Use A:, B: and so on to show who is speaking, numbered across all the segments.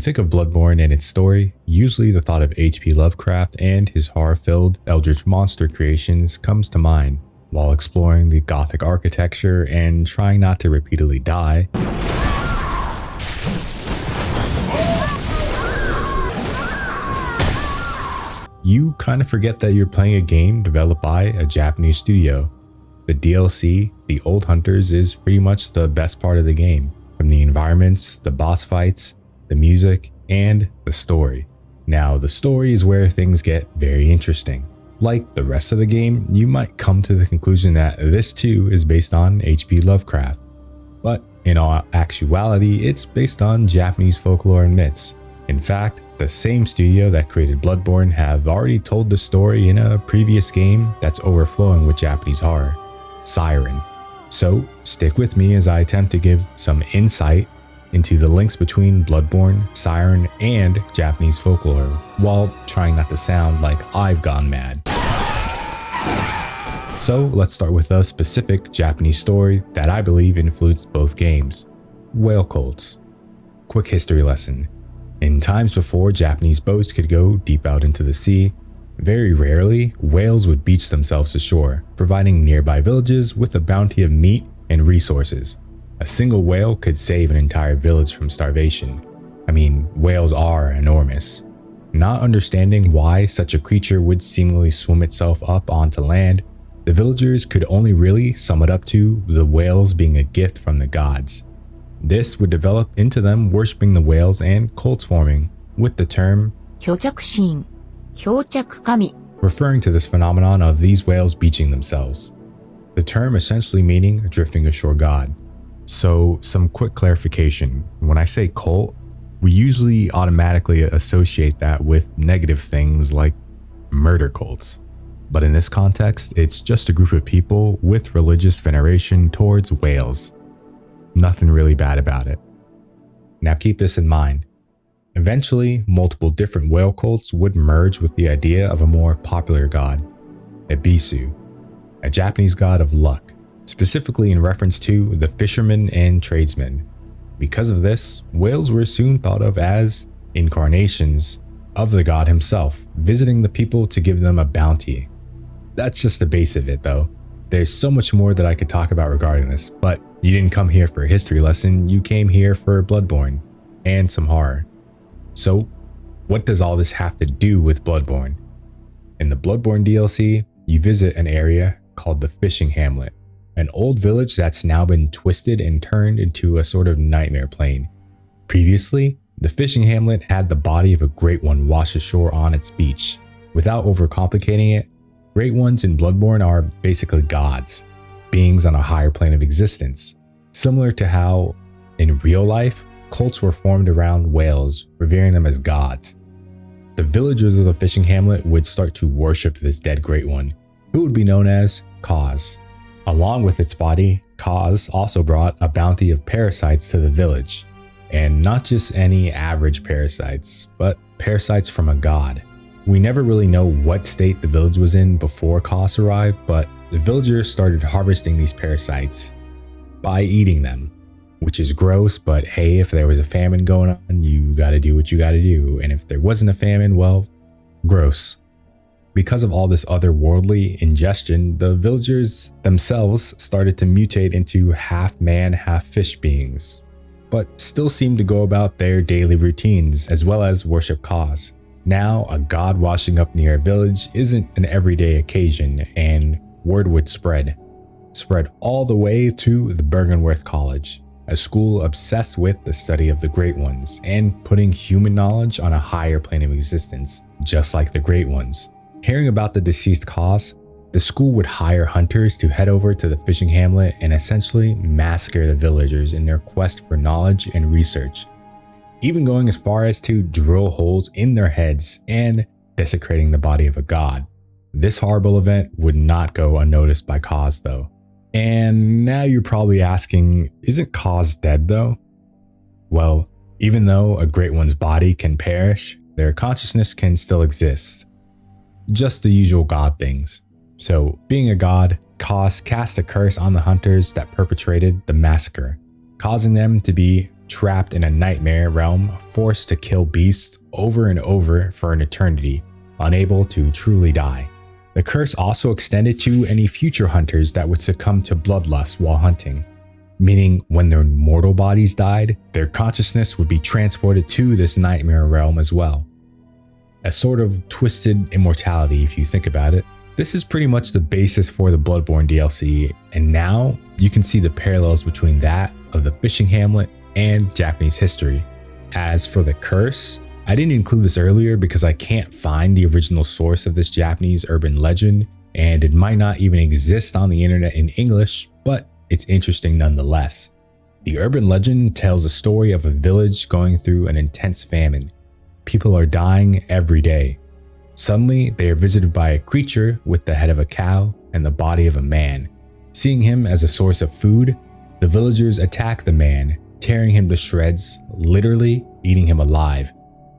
A: think of Bloodborne and its story, usually the thought of H.P Lovecraft and his horror-filled eldritch monster creations comes to mind. While exploring the Gothic architecture and trying not to repeatedly die, you kind of forget that you're playing a game developed by a Japanese studio. The DLC, The Old Hunters, is pretty much the best part of the game, from the environments, the boss fights, the music, and the story. Now, the story is where things get very interesting. Like the rest of the game, you might come to the conclusion that this too is based on H.P Lovecraft. But in all actuality, it's based on Japanese folklore and myths. In fact, the same studio that created Bloodborne have already told the story in a previous game that's overflowing with Japanese horror, Siren. So stick with me as I attempt to give some insight into the links between Bloodborne, Siren, and Japanese folklore, while trying not to sound like I've gone mad. So let's start with a specific Japanese story that I believe influenced both games: whale cults. Quick history lesson. In times before Japanese boats could go deep out into the sea, very rarely whales would beach themselves ashore, providing nearby villages with a bounty of meat and resources. A single whale could save an entire village from starvation. I mean, whales are enormous. Not understanding why such a creature would seemingly swim itself up onto land, the villagers could only really sum it up to the whales being a gift from the gods. This would develop into them worshipping the whales and cults forming, with the term
B: 漂着神、漂着神
A: referring to this phenomenon of these whales beaching themselves. The term essentially meaning a drifting ashore god. So some quick clarification. When I say cult, we usually automatically associate that with negative things like murder cults. But in this context, it's just a group of people with religious veneration towards whales. Nothing really bad about it. Now keep this in mind. Eventually, multiple different whale cults would merge with the idea of a more popular god, Ebisu, a Japanese god of luck, specifically in reference to the fishermen and tradesmen. Because of this, whales were soon thought of as incarnations of the god himself, visiting the people to give them a bounty. That's just the base of it though. There's so much more that I could talk about regarding this, but you didn't come here for a history lesson, you came here for Bloodborne and some horror. So, what does all this have to do with Bloodborne? In the Bloodborne DLC, you visit an area called the Fishing Hamlet, an old village that's now been twisted and turned into a sort of nightmare plane. Previously, the Fishing Hamlet had the body of a great one washed ashore on its beach. Without overcomplicating it, great ones in Bloodborne are basically gods, beings on a higher plane of existence, similar to how, in real life, cults were formed around whales, revering them as gods. The villagers of the Fishing Hamlet would start to worship this dead great one, who would be known as Cause. Along with its body, Cause also brought a bounty of parasites to the village, and not just any average parasites, but parasites from a god. We never really know what state the village was in before Cause arrived, but the villagers started harvesting these parasites by eating them, which is gross, but hey, if there was a famine going on, you gotta do what you gotta do, and if there wasn't a famine, well, gross. Because of all this otherworldly ingestion, the villagers themselves started to mutate into half man, half fish beings, but still seemed to go about their daily routines as well as worship Cause. Now, a god washing up near a village isn't an everyday occasion, and word would spread all the way to the Bergenworth College, a school obsessed with the study of the Great Ones and putting human knowledge on a higher plane of existence, just like the Great Ones. Hearing about the deceased Cause, the school would hire hunters to head over to the Fishing Hamlet and essentially massacre the villagers in their quest for knowledge and research, even going as far as to drill holes in their heads and desecrating the body of a god. This horrible event would not go unnoticed by Cause though. And now you're probably asking, isn't Cause dead though? Well, even though a great one's body can perish, their consciousness can still exist. Just the usual god things. So, being a god, Cause cast a curse on the hunters that perpetrated the massacre, causing them to be trapped in a nightmare realm, forced to kill beasts over and over for an eternity, unable to truly die. The curse also extended to any future hunters that would succumb to bloodlust while hunting, meaning when their mortal bodies died, their consciousness would be transported to this nightmare realm as well. A sort of twisted immortality if you think about it. This is pretty much the basis for the Bloodborne DLC, and now you can see the parallels between that of the fishing hamlet and Japanese history. As for the curse, I didn't include this earlier because I can't find the original source of this Japanese urban legend, and it might not even exist on the internet in English, but it's interesting nonetheless. The urban legend tells a story of a village going through an intense famine. People are dying every day. Suddenly, they are visited by a creature with the head of a cow and the body of a man. Seeing him as a source of food, the villagers attack the man, tearing him to shreds, literally eating him alive.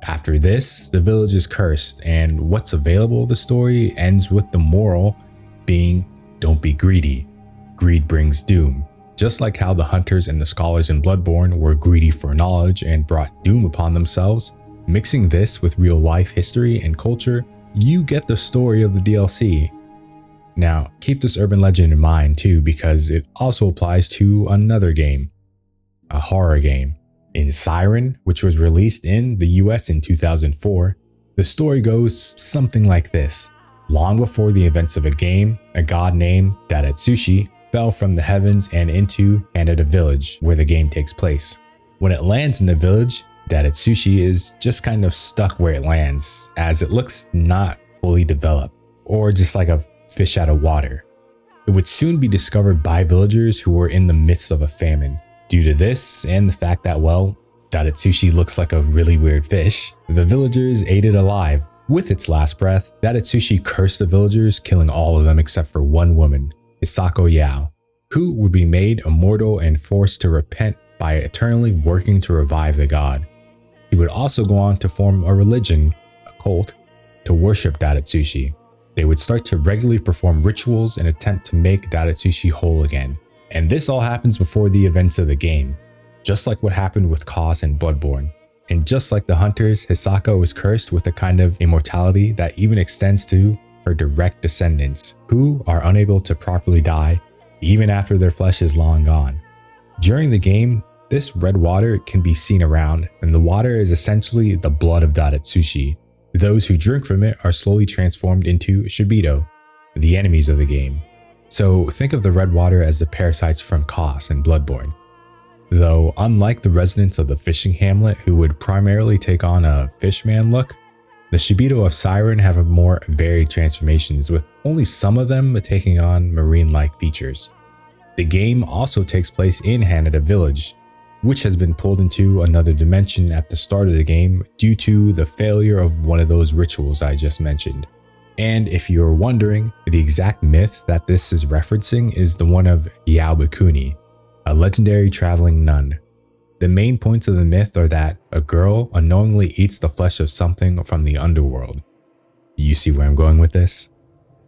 A: After this, the village is cursed, and what's available of the story ends with the moral being, don't be greedy. Greed brings doom. Just like how the hunters and the scholars in Bloodborne were greedy for knowledge and brought doom upon themselves, mixing this with real life history and culture, you get the story of the DLC. Now, keep this urban legend in mind too, because it also applies to another game, a horror game. In Siren, which was released in the US in 2004, the story goes something like this. Long before the events of a game, a god named Dadatsushi fell from the heavens and into Hanada village where the game takes place. When it lands in the village, Dadatsushi is just kind of stuck where it lands, as it looks not fully developed, or just like a fish out of water. It would soon be discovered by villagers who were in the midst of a famine. Due to this and the fact that, well, Dadatsushi looks like a really weird fish, the villagers ate it alive. With its last breath, Dadatsushi cursed the villagers, killing all of them except for one woman, Hisako Yao, who would be made immortal and forced to repent by eternally working to revive the god. He would also go on to form a religion, a cult, to worship Dadatsushi. They would start to regularly perform rituals and attempt to make Dadatsushi whole again. And this all happens before the events of the game, just like what happened with Cause in Bloodborne. And just like the hunters, Hisako is cursed with a kind of immortality that even extends to her direct descendants, who are unable to properly die even after their flesh is long gone. During the game, this red water can be seen around, and the water is essentially the blood of Dadatsushi. Those who drink from it are slowly transformed into Shibito, the enemies of the game. So think of the red water as the parasites from Kos and Bloodborne. Though unlike the residents of the fishing hamlet who would primarily take on a fishman look, the Shibito of Siren have a more varied transformations, with only some of them taking on marine-like features. The game also takes place in Hanada village, which has been pulled into another dimension at the start of the game due to the failure of one of those rituals I just mentioned. And if you're wondering, the exact myth that this is referencing is the one of Yaobukuni, a legendary traveling nun. The main points of the myth are that a girl unknowingly eats the flesh of something from the underworld. You see where I'm going with this?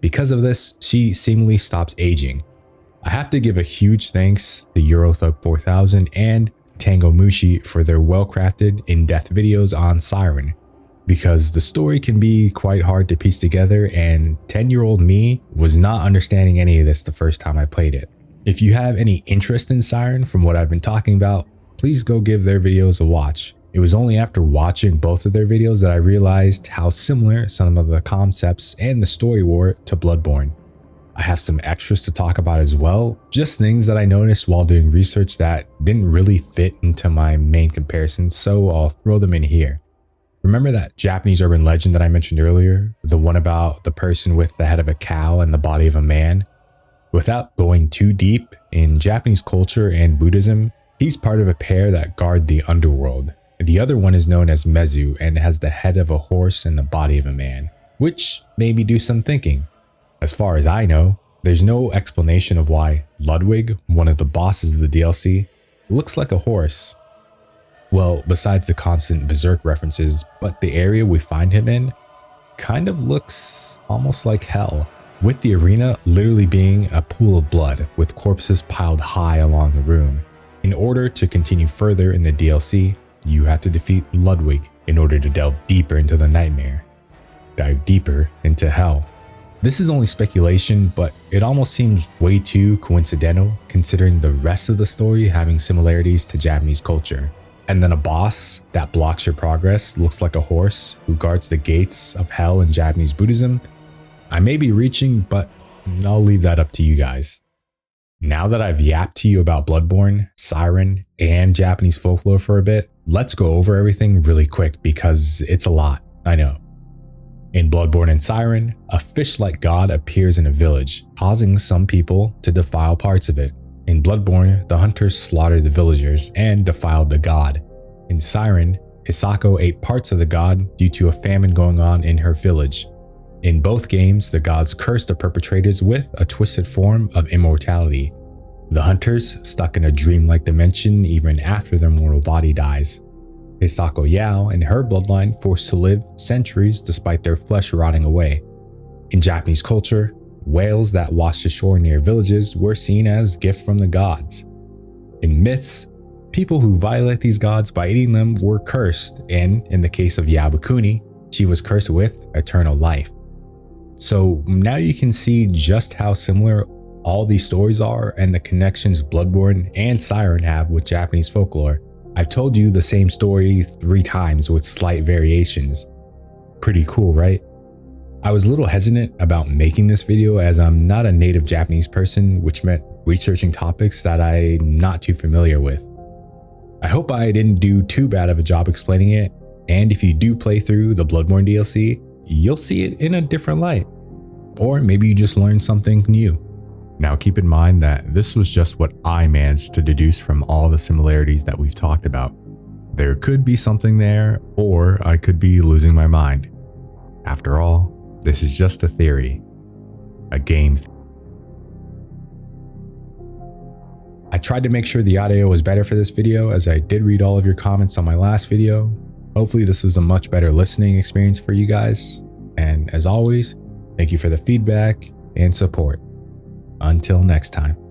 A: Because of this, she seemingly stops aging. I have to give a huge thanks to Eurothug 4000 and Tango Mushi for their well-crafted, in-depth videos on Siren, because the story can be quite hard to piece together, and 10-year-old me was not understanding any of this the first time I played it. If you have any interest in Siren from what I've been talking about, please go give their videos a watch. It was only after watching both of their videos that I realized how similar some of the concepts and the story were to Bloodborne. I have some extras to talk about as well, just things that I noticed while doing research that didn't really fit into my main comparisons, so I'll throw them in here. Remember that Japanese urban legend that I mentioned earlier? The one about the person with the head of a cow and the body of a man? Without going too deep, in Japanese culture and Buddhism, he's part of a pair that guard the underworld. The other one is known as Mezu and has the head of a horse and the body of a man, which made me do some thinking. As far as I know, there's no explanation of why Ludwig, one of the bosses of the DLC, looks like a horse. Well, besides the constant berserk references, but the area we find him in kind of looks almost like hell, with the arena literally being a pool of blood with corpses piled high along the room. In order to continue further in the DLC, you have to defeat Ludwig in order to delve deeper into the nightmare. Dive deeper into hell. This is only speculation, but it almost seems way too coincidental considering the rest of the story having similarities to Japanese culture. And then a boss that blocks your progress looks like a horse who guards the gates of hell in Japanese Buddhism. I may be reaching, but I'll leave that up to you guys. Now that I've yapped to you about Bloodborne, Siren, and Japanese folklore for a bit, let's go over everything really quick because it's a lot, I know. In Bloodborne and Siren, a fish-like god appears in a village, causing some people to defile parts of it. In Bloodborne, the hunters slaughtered the villagers and defiled the god. In Siren, Hisako ate parts of the god due to a famine going on in her village. In both games, the gods cursed the perpetrators with a twisted form of immortality. The hunters stuck in a dreamlike dimension even after their mortal body dies. Hisako Yao and her bloodline forced to live centuries despite their flesh rotting away. In Japanese culture, whales that washed ashore near villages were seen as gifts from the gods. In myths, people who violate these gods by eating them were cursed, and in the case of Yabukuni, she was cursed with eternal life. So now you can see just how similar all these stories are and the connections Bloodborne and Siren have with Japanese folklore. I've told you the same story 3 times with slight variations. Pretty cool, right? I was a little hesitant about making this video as I'm not a native Japanese person, which meant researching topics that I'm not too familiar with. I hope I didn't do too bad of a job explaining it, and if you do play through the Bloodborne DLC, you'll see it in a different light. Or maybe you just learned something new. Now keep in mind that this was just what I managed to deduce from all the similarities that we've talked about. There could be something there, or I could be losing my mind. After all, this is just a theory. A game. I tried to make sure the audio was better for this video as I did read all of your comments on my last video. Hopefully this was a much better listening experience for you guys. And as always, thank you for the feedback and support. Until next time.